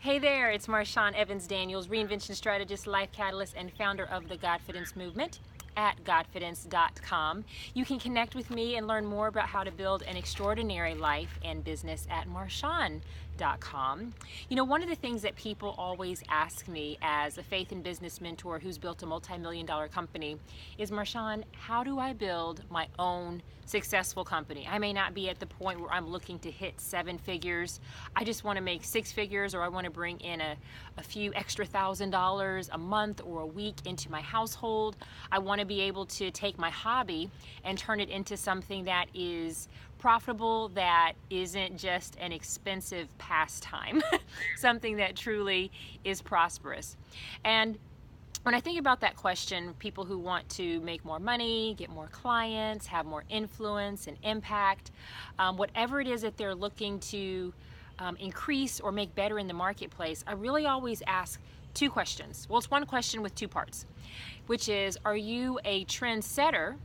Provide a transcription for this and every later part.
Hey there, it's Marshawn Evans-Daniels, reinvention strategist, life catalyst, and founder of the Godfidence movement at godfidence.com. You can connect with me and learn more about how to build an extraordinary life and business at marshawn.com. You know, one of the things that people always ask me as a faith and business mentor who's built a multi-million-dollar company is, Marshawn, how do I build my own successful company? I may not be at the point where I'm looking to hit 7 figures. I just want to make 6 figures, or I want to bring in a few extra $1,000 a month or a week into my household. I want to be able to take my hobby and turn it into something that is profitable, that isn't just an expensive pastime, something that truly is prosperous. And when I think about that question, people who want to make more money, get more clients, have more influence and impact, whatever it is that they're looking to increase or make better in the marketplace, I really always ask 2 questions. Well, it's one question with 2 parts, which is, are you a trendsetter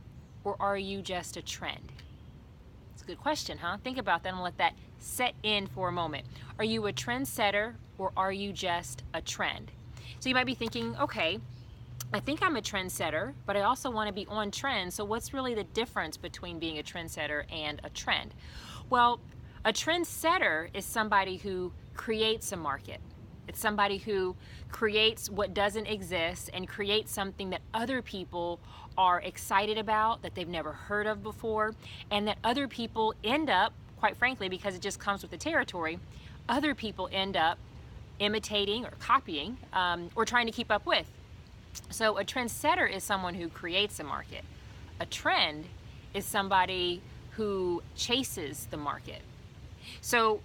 or are you just a trend? It's a good question, huh? Think about that and let that set in for a moment. Are you a trendsetter or are you just a trend? So you might be thinking, okay, I think I'm a trendsetter, but I also want to be on trend. So what's really the difference between being a trendsetter and a trend? Well, a trendsetter is somebody who creates a market. It's somebody who creates what doesn't exist and creates something that other people are excited about, that they've never heard of before, and that other people end up, quite frankly, because it just comes with the territory, other people end up imitating or copying or trying to keep up with. So a trendsetter is someone who creates a market. A trend is somebody who chases the market. So,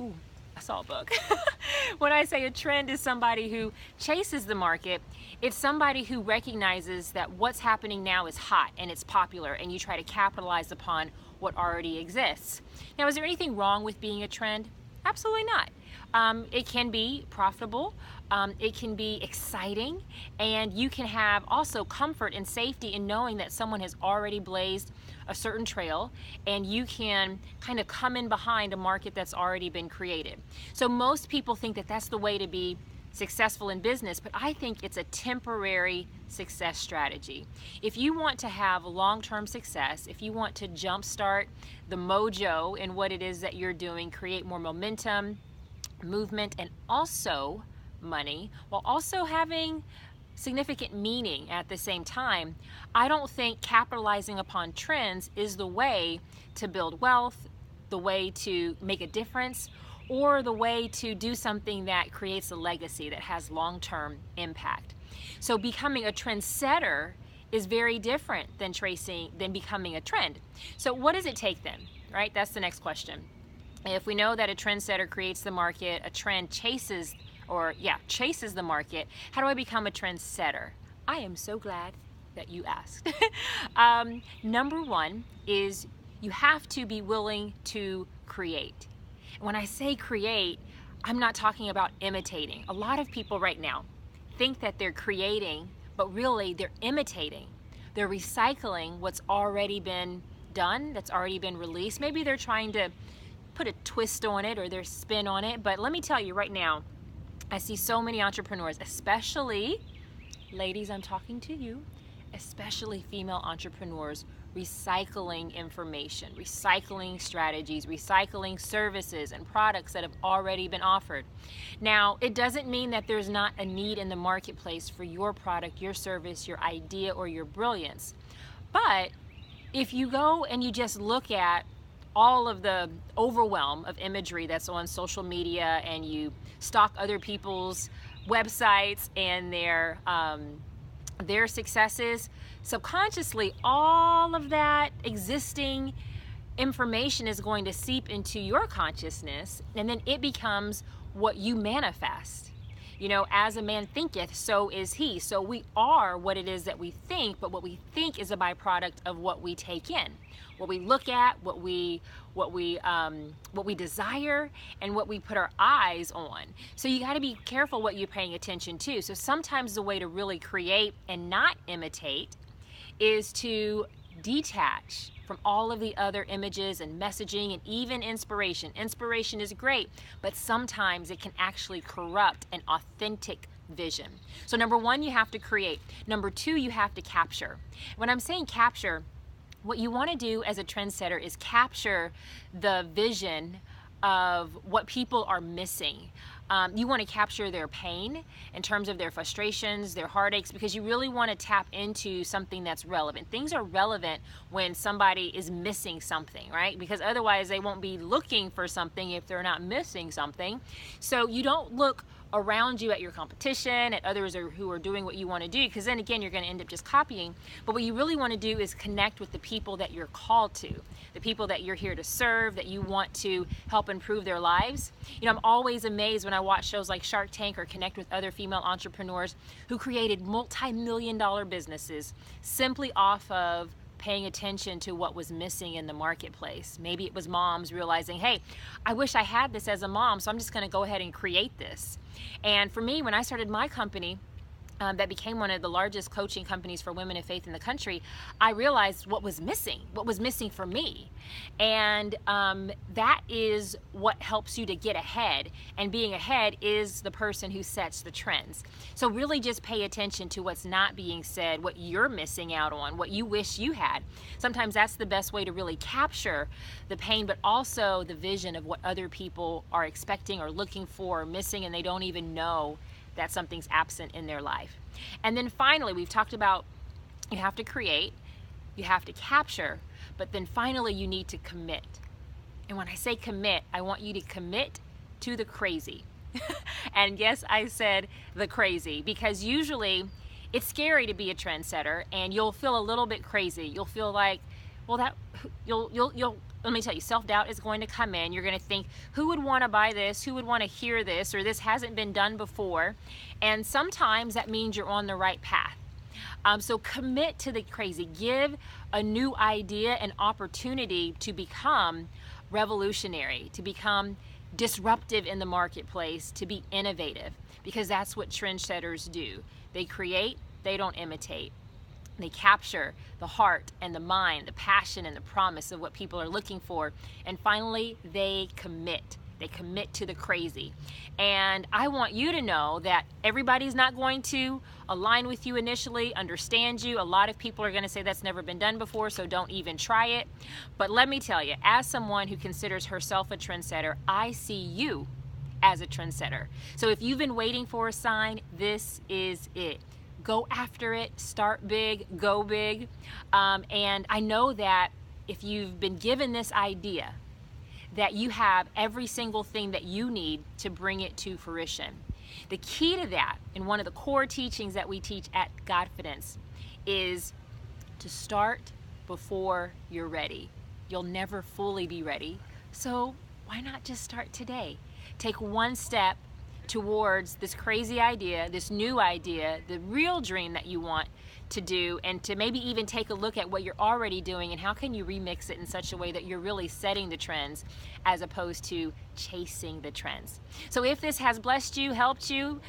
ooh, I saw a bug. When I say a trend is somebody who chases the market, it's somebody who recognizes that what's happening now is hot and it's popular, and you try to capitalize upon what already exists. Now, is there anything wrong with being a trend? Absolutely not. It can be profitable, it can be exciting, and you can have also comfort and safety in knowing that someone has already blazed a certain trail and you can kind of come in behind a market that's already been created. So most people think that that's the way to be successful in business, but I think it's a temporary success strategy. If you want to have long-term success, if you want to jumpstart the mojo in what it is that you're doing, create more momentum, movement, and also money, while also having significant meaning at the same time, I don't think capitalizing upon trends is the way to build wealth, the way to make a difference, or the way to do something that creates a legacy that has long-term impact. So becoming a trendsetter is very different than becoming a trend. So what does it take then, right? That's the next question. If we know that a trendsetter creates the market, a trend chases the market, how do I become a trendsetter? I am so glad that you asked. Number 1 is you have to be willing to create. When I say create, I'm not talking about imitating. A lot of people right now think that they're creating, but really they're imitating. They're recycling what's already been done, that's already been released. Maybe they're trying to put a twist on it or their spin on it, but let me tell you right now, I see so many entrepreneurs, especially ladies, I'm talking to you, especially female entrepreneurs, recycling information, recycling strategies, recycling services and products that have already been offered. Now, it doesn't mean that there's not a need in the marketplace for your product, your service, your idea, or your brilliance. But if you go and you just look at all of the overwhelm of imagery that's on social media and you stalk other people's websites and their successes, subconsciously all of that existing information is going to seep into your consciousness, and then it becomes what you manifest. You know, as a man thinketh, so is he. So we are what it is that we think, but what we think is a byproduct of what we take in, what we look at, what we desire, and what we put our eyes on. So you got to be careful what you're paying attention to. So sometimes the way to really create and not imitate is to detach from all of the other images and messaging and even inspiration. Inspiration is great, but sometimes it can actually corrupt an authentic vision. So number one, you have to create. Number two, you have to capture. When I'm saying capture, what you want to do as a trendsetter is capture the vision of what people are missing. You want to capture their pain in terms of their frustrations, their heartaches, because you really want to tap into something that's relevant. Things are relevant when somebody is missing something, right? Because otherwise they won't be looking for something if they're not missing something. So you don't look around you at your competition, at others who are doing what you want to do, because then again, you're going to end up just copying. But what you really want to do is connect with the people that you're called to, the people that you're here to serve, that you want to help improve their lives. You know, I'm always amazed when I watch shows like Shark Tank or connect with other female entrepreneurs who created multi-million-dollar businesses simply off of paying attention to what was missing in the marketplace. Maybe it was moms realizing, hey, I wish I had this as a mom, so I'm just going to go ahead and create this. And for me, when I started my company, that became one of the largest coaching companies for women of faith in the country, I realized what was missing for me. And that is what helps you to get ahead. And being ahead is the person who sets the trends. So really just pay attention to what's not being said, what you're missing out on, what you wish you had. Sometimes that's the best way to really capture the pain, but also the vision of what other people are expecting or looking for or missing, and they don't even know that something's absent in their life. And then finally, we've talked about you have to create, you have to capture, but then finally you need to commit. And when I say commit, I want you to commit to the crazy. And yes, I said the crazy, because usually it's scary to be a trendsetter and you'll feel a little bit crazy. You'll feel like, well, let me tell you, self-doubt is going to come in. You're going to think, who would want to buy this? Who would want to hear this? Or this hasn't been done before. And sometimes that means you're on the right path. So commit to the crazy. Give a new idea an opportunity to become revolutionary, to become disruptive in the marketplace, to be innovative, because that's what trendsetters do. They create, they don't imitate. They capture the heart and the mind, the passion and the promise of what people are looking for. And finally, they commit. They commit to the crazy. And I want you to know that everybody's not going to align with you initially, understand you. A lot of people are going to say that's never been done before, so don't even try it. But let me tell you, as someone who considers herself a trendsetter, I see you as a trendsetter. So if you've been waiting for a sign, this is it. Go after it, start big, go big. And I know that if you've been given this idea, that you have every single thing that you need to bring it to fruition. The key to that, and one of the core teachings that we teach at Godfidence, is to start before you're ready. You'll never fully be ready, so why not just start today? Take one step towards this crazy idea, this new idea, the real dream that you want to do, and to maybe even take a look at what you're already doing and how can you remix it in such a way that you're really setting the trends as opposed to chasing the trends. So if this has blessed you, helped you,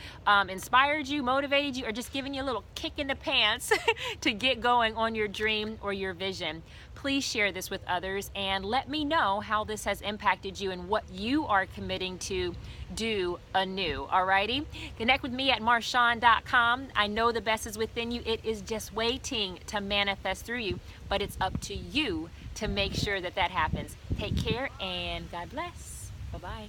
inspired you, motivated you, or just given you a little kick in the pants to get going on your dream or your vision, please share this with others and let me know how this has impacted you and what you are committing to do anew. Alrighty? Connect with me at Marshawn.com. I know the best is within you. It is just waiting to manifest through you, but it's up to you to make sure that that happens. Take care and God bless. Bye-bye.